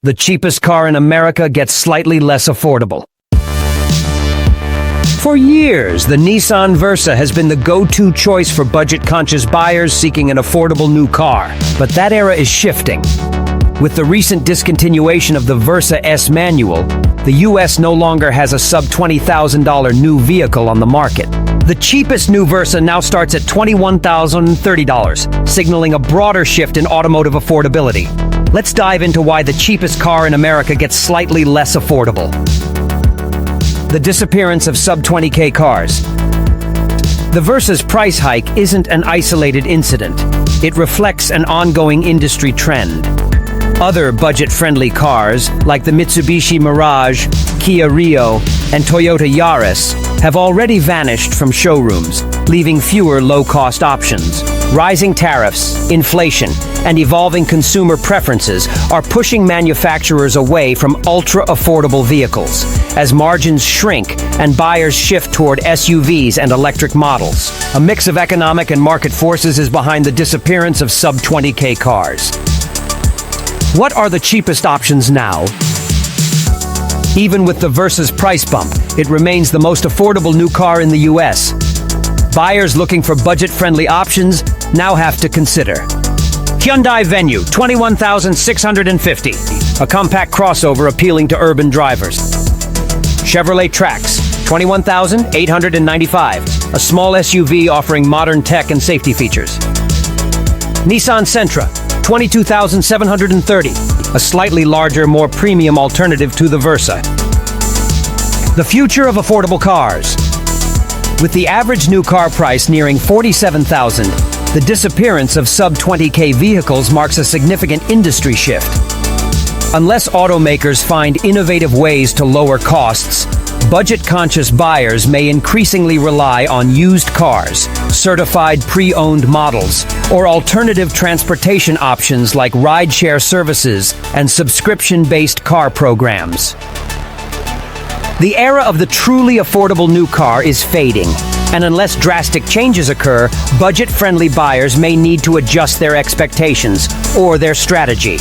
The cheapest car in America gets slightly less affordable. For years, the Nissan Versa has been the go-to choice for budget-conscious buyers seeking an affordable new car. But that era is shifting. With the recent discontinuation of the Versa S manual, the US no longer has a sub-$20,000 new vehicle on the market. The cheapest new Versa now starts at $21,030, signaling a broader shift in automotive affordability. Let's dive into why the cheapest car in America gets slightly less affordable. The disappearance of sub-20K cars. The Versa's price hike isn't an isolated incident. It reflects an ongoing industry trend. Other budget-friendly cars, like the Mitsubishi Mirage, Kia Rio, and Toyota Yaris, have already vanished from showrooms, leaving fewer low-cost options. Rising tariffs, inflation, and evolving consumer preferences are pushing manufacturers away from ultra-affordable vehicles, as margins shrink and buyers shift toward SUVs and electric models. A mix of economic and market forces is behind the disappearance of sub-20K cars. What are the cheapest options now? Even with the Versa's price bump, it remains the most affordable new car in the US. Buyers looking for budget-friendly options now have to consider Hyundai Venue, $21,650, a compact crossover appealing to urban drivers. Chevrolet Trax, $21,895, a small SUV offering modern tech and safety features. Nissan Sentra, $22,730, a slightly larger, more premium alternative to the Versa. The future of affordable cars. With the average new car price nearing $47,000, the disappearance of sub-20K vehicles marks a significant industry shift. Unless automakers find innovative ways to lower costs, budget-conscious buyers may increasingly rely on used cars, certified pre-owned models, or alternative transportation options like rideshare services and subscription-based car programs. The era of the truly affordable new car is fading, and unless drastic changes occur, budget-friendly buyers may need to adjust their expectations or their strategy.